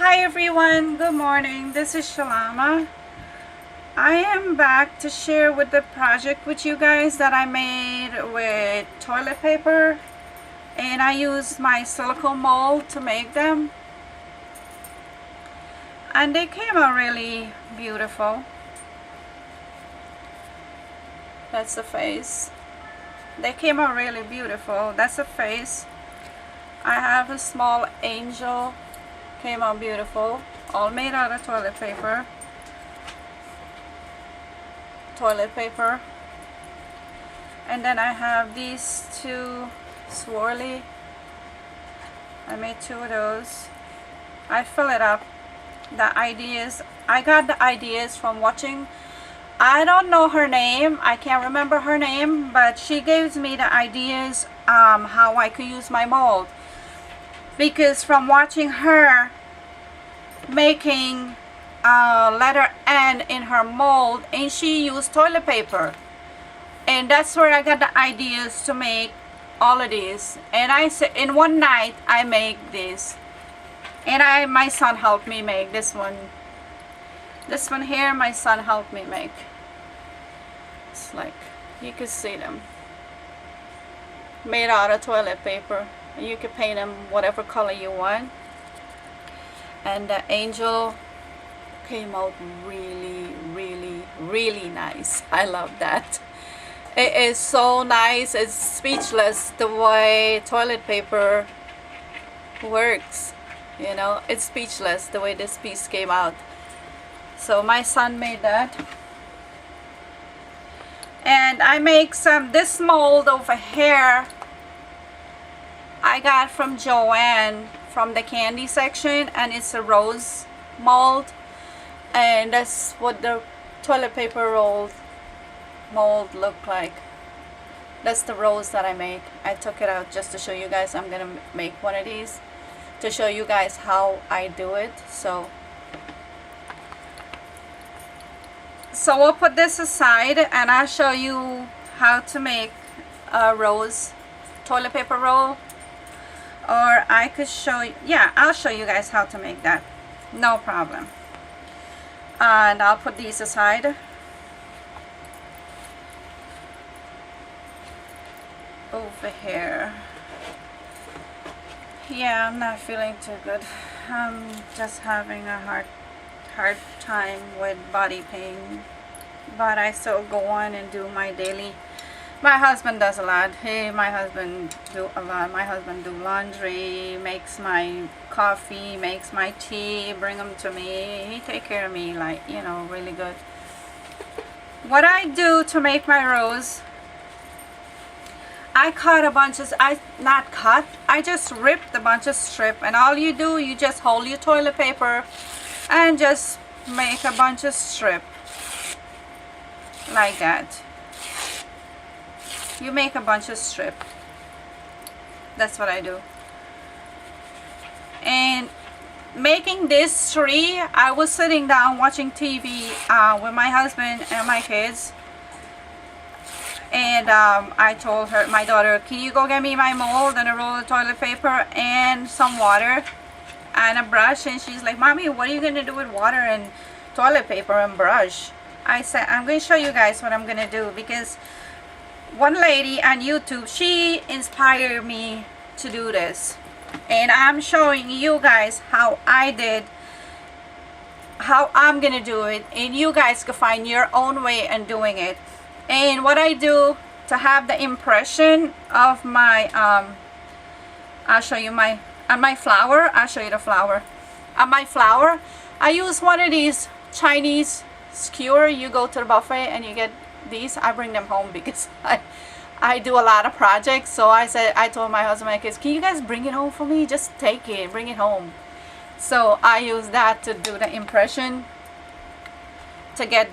Hi everyone, good morning. This is Shalama. I am back to share with the project with you guys that I made with toilet paper, and I used my silicone mold to make them, and they came out really beautiful. That's the face. They came out really beautiful. That's the face. I have a small angel. Came out beautiful, all made out of toilet paper. And then I have these two swirly. I made two of those. I fill it up. I got the ideas from watching, I don't know her name, I can't remember her name, but she gives me the ideas how I could use my mold, because from watching her making letter N in her mold, and she used toilet paper, and that's where I got the ideas to make all of these. And I said in one night I make this, and my son helped me make this one here. My son helped me make. It's like you can see them made out of toilet paper. You can paint them whatever color you want. And the angel came out really nice. I love that. It is so nice. It's speechless the way toilet paper works. You know, it's speechless the way this piece came out. So my son made that. And I make this mold over here I got from Joann from the candy section, and it's a rose mold, and that's what the toilet paper rolled mold looked like. That's the rose that I made. I took it out just to show you guys. I'm gonna make one of these to show you guys how I do it. So we'll put this aside, and I'll show you how to make a rose toilet paper roll. Or I could show you, yeah, I'll show you guys how to make that, no problem. And I'll put these aside. Over here. Yeah, I'm not feeling too good. I'm just having a hard time with body pain, but I still go on and do my daily. My husband does a lot. My husband do a lot. My husband do laundry, makes my coffee, makes my tea, bring them to me. He take care of me, like, you know, really good. What I do to make my rose, I cut a bunch of, I just ripped a bunch of strip, and all you do, you just hold your toilet paper and just make a bunch of strip like that. You make a bunch of strip. That's what I do. And making this tree, I was sitting down watching TV with my husband and my kids, and I told her, my daughter, can you go get me my mold and a roll of toilet paper and some water and a brush? And she's like, Mommy, what are you gonna do with water and toilet paper and brush? I said, I'm going to show you guys what I'm gonna do, because one lady on YouTube, she inspired me to do this, and I'm showing you guys how I did, how I'm gonna do it, and you guys can find your own way in doing it. And what I do to have the impression of my I'll show you my flower. I'll show you the flower. On my flower, I use one of these Chinese skewer. You go to the buffet and you get these. I bring them home because I do a lot of projects. So I told my husband and my kids, can you guys bring it home for me? Just take it, bring it home. So I use that to do the impression, to get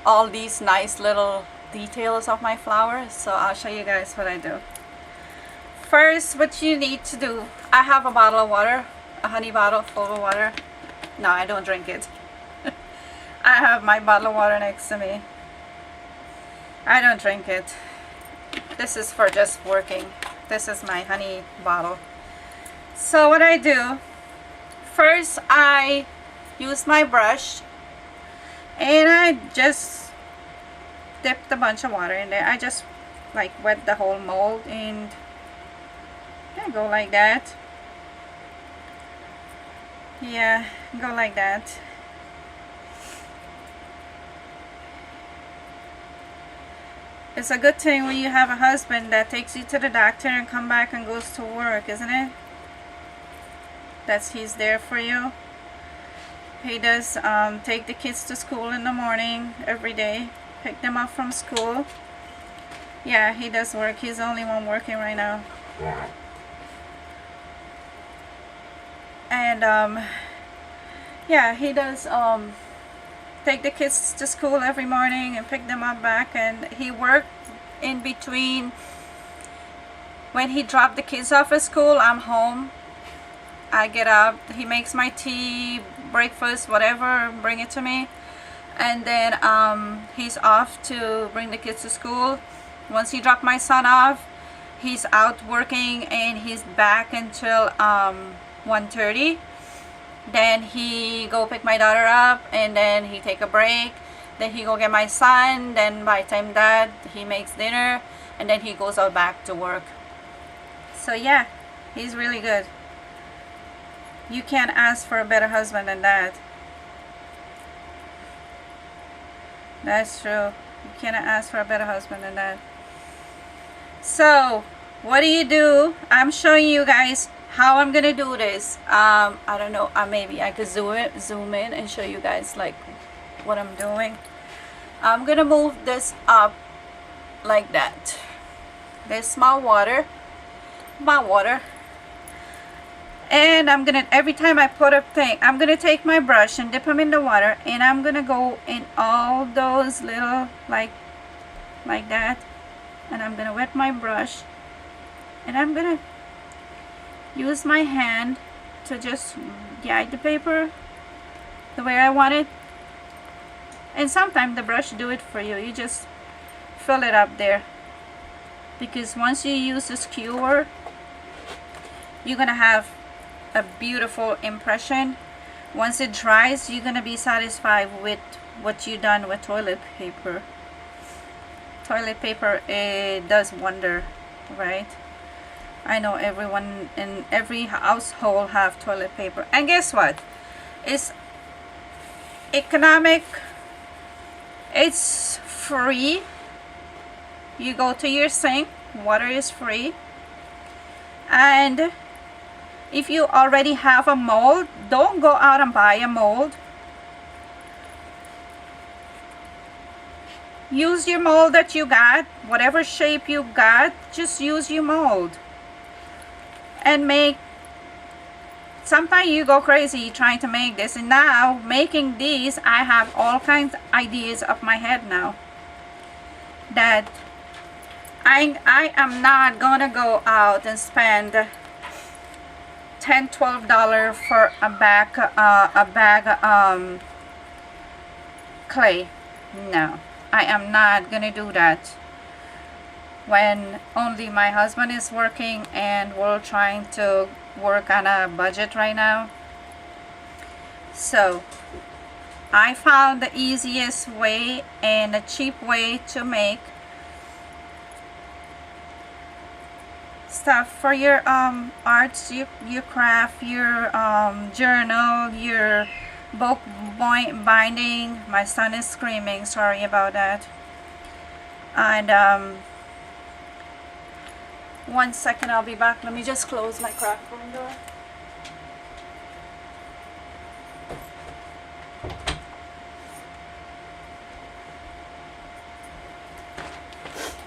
all these nice little details of my flowers. So I'll show you guys what I do. First, what you need to do, I have a bottle of water, a honey bottle full of water. No, I don't drink it. I have my bottle of water next to me. I don't drink it. This is for just working. This is my honey bottle. So what I do, first I use my brush and I just dipped a bunch of water in there. I just like wet the whole mold and yeah, go like that. Yeah, go like that. It's a good thing when you have a husband that takes you to the doctor and come back and goes to work, isn't it? That's he's there for you. He does take the kids to school in the morning every day, pick them up from school. Yeah, he does work. He's the only one working right now. And yeah, he does take the kids to school every morning and pick them up back, and he worked in between. When he dropped the kids off at school, I'm home. I get up, he makes my tea, breakfast, whatever, bring it to me, and then he's off to bring the kids to school. Once he dropped my son off, he's out working and he's back until 1:30. Then he go pick my daughter up and then he take a break. Then he go get my son. Then by the time that he makes dinner and then he goes out back to work. So yeah, he's really good. You can't ask for a better husband than that. That's true. You cannot ask for a better husband than that. So what do? I'm showing you guys how I'm gonna do this. I don't know, maybe I could zoom in and show you guys like what I'm doing. I'm gonna move this up like that. There's my water, and I'm gonna, every time I put a thing, I'm gonna take my brush and dip them in the water, and I'm gonna go in all those little like that, and I'm gonna wet my brush, and I'm gonna use my hand to just guide the paper the way I want it. And sometimes the brush do it for you. You just fill it up there, because once you use the skewer, you're gonna have a beautiful impression. Once it dries, you're gonna be satisfied with what you done with toilet paper. Toilet paper, it does wonder, right? I know everyone in every household have toilet paper, and guess what? It's economic. It's free. You go to your sink, water is free, and if you already have a mold, don't go out and buy a mold. Use your mold that you got, whatever shape you got, just use your mold. And make, sometimes you go crazy trying to make this, and now making these, I have all kinds of ideas of my head now that I am not gonna go out and spend $10-12 for a bag clay. No, I am not gonna do that when only my husband is working and we're trying to work on a budget right now. So I found the easiest way and a cheap way to make stuff for your arts, your craft, your journal, your book binding. My son is screaming, sorry about that. And 1 second, I'll be back. Let me just close my craft room door.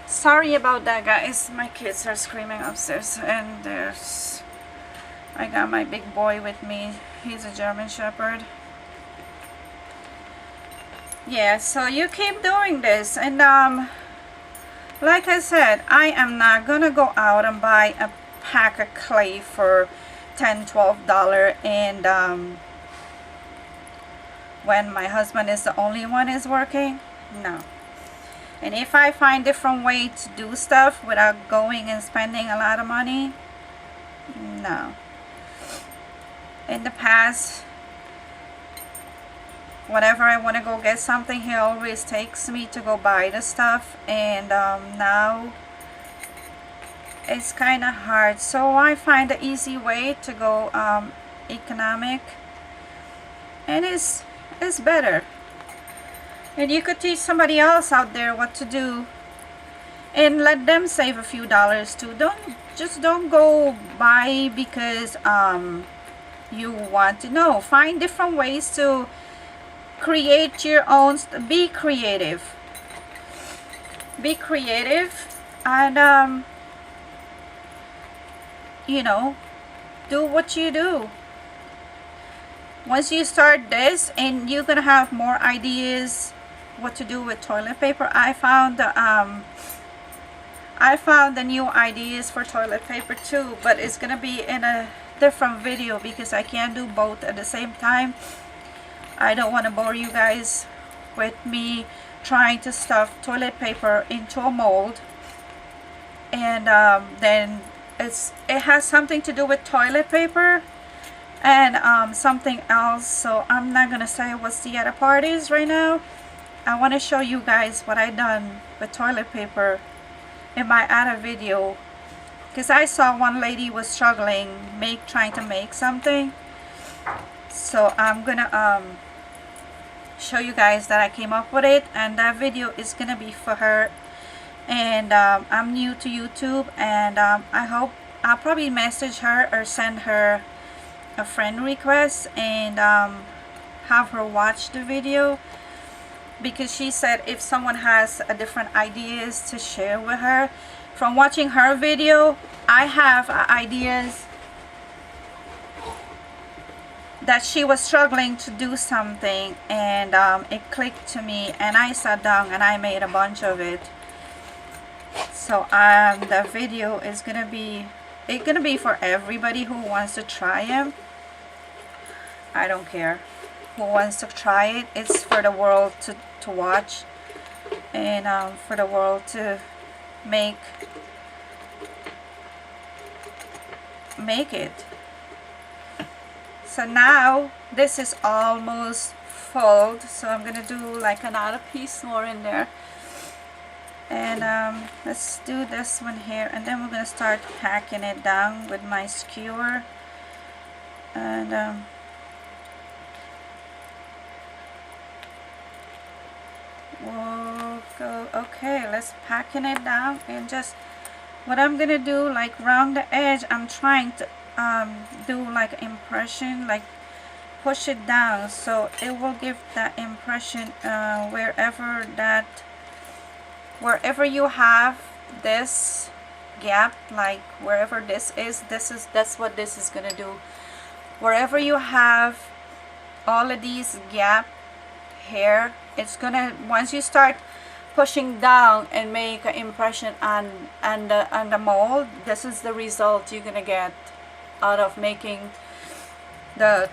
Sorry about that, guys. My kids are screaming upstairs, and I got my big boy with me. He's a German Shepherd. Yeah, so you keep doing this, and like I said, I am not gonna go out and buy a pack of clay for $10-12 and when my husband is the only one is working. No. And if I find different way to do stuff without going and spending a lot of money, no. In the past, whenever I want to go get something, he always takes me to go buy the stuff, and now it's kind of hard. So I find the easy way to go economic, and it's better. And you could teach somebody else out there what to do and let them save a few dollars too. Don't go buy because you want to know. Find different ways to create your own. Be creative. Be creative, and you know, do what you do. Once you start this, and you're gonna have more ideas what to do with toilet paper. I found the new ideas for toilet paper too, but it's gonna be in a different video because I can't do both at the same time. I don't want to bore you guys with me trying to stuff toilet paper into a mold, and then it has something to do with toilet paper and something else, so I'm not gonna say what's the other part is right now. I want to show you guys what I done with toilet paper in my other video, because I saw one lady was struggling trying to make something. So I'm gonna show you guys that I came up with it, and that video is gonna be for her. And I'm new to YouTube, and I hope I'll probably message her or send her a friend request and have her watch the video, because she said if someone has a different ideas to share with her. From watching her video, I have ideas that she was struggling to do something, and it clicked to me, and I sat down and I made a bunch of it. So the video is gonna be for everybody who wants to try them. I don't care who wants to try it. It's for the world to watch, and for the world to make it. So now this is almost full, so I'm gonna do like another piece more in there, and let's do this one here, and then we're gonna start packing it down with my skewer. And we'll go, okay, let's packing it down, and just what I'm gonna do, like around the edge, I'm trying to do like impression, like push it down so it will give that impression wherever you have this gap, like wherever that's what this is gonna do. Wherever you have all of these gap here, it's gonna, once you start pushing down and make an impression on the mold, this is the result you're gonna get out of making the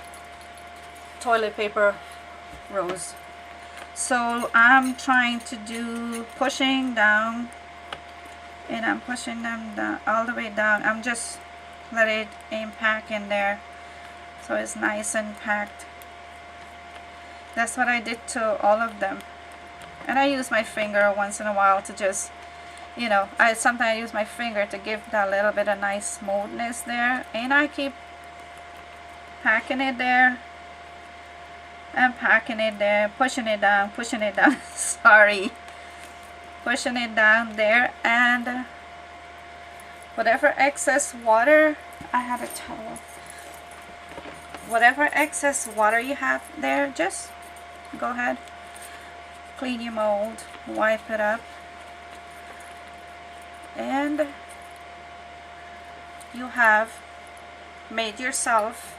toilet paper rolls. So I'm trying to do pushing down, and I'm pushing them down all the way down. I'm just let it pack in there so it's nice and packed. That's what I did to all of them. And I use my finger once in a while to just, you know, sometimes I use my finger to give that little bit of nice smoothness there, and I keep packing it there and packing it there, pushing it down sorry, pushing it down there, and whatever excess water, I have a towel, whatever excess water you have there, just go ahead, clean your mold, wipe it up, and you have made yourself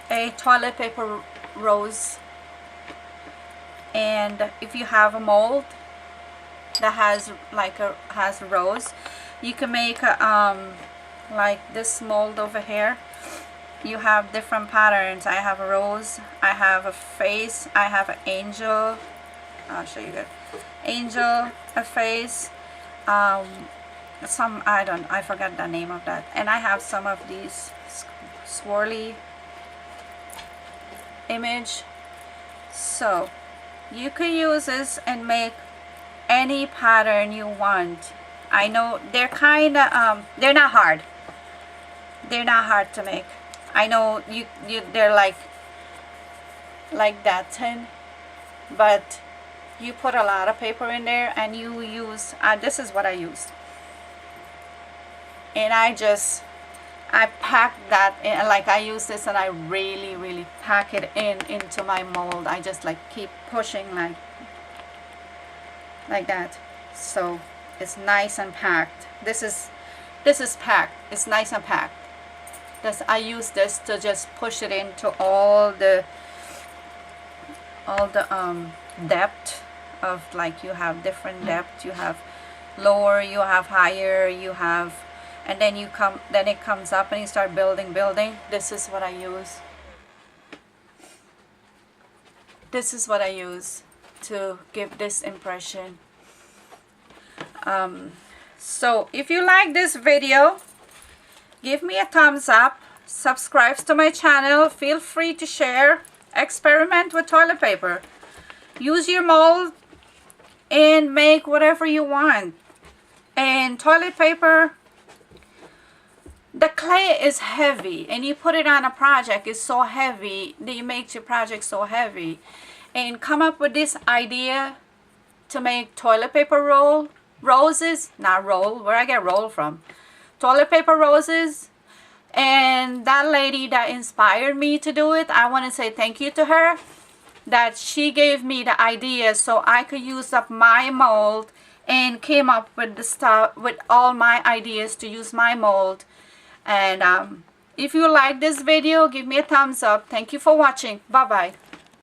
a toilet paper rose. And if you have a mold that has a rose, you can make a like this mold over here. You have different patterns. I have a rose, I have a face, I have an angel. I'll show you that. Angel, a face, I forgot the name of that. And I have some of these swirly image. So you could use this and make any pattern you want. I know they're kind of they're not hard. They're not hard to make. I know they're like that thin, but you put a lot of paper in there and you use this is what I used, and I pack that in, like I use this and I really pack it into my mold. I just like keep pushing like that, so it's nice and packed. This is packed. It's nice and packed. I use this to just push it into all the depth of, like, you have different depth, you have lower, you have higher, you have, and then it comes up and you start building. This is what I use. This is what I use to give this impression. So if you like this video, give me a thumbs up, subscribe to my channel, feel free to share, experiment with toilet paper, use your mold and make whatever you want. And toilet paper, the clay is heavy and you put it on a project, it's so heavy that it makes your project so heavy. And come up with this idea to make toilet paper roses, not roll, where I get roll from, toilet paper roses. And that lady that inspired me to do it, I want to say thank you to her, that she gave me the idea so I could use up my mold and came up with the stuff, with all my ideas to use my mold. And if you like this video, give me a thumbs up. Thank you for watching. Bye bye.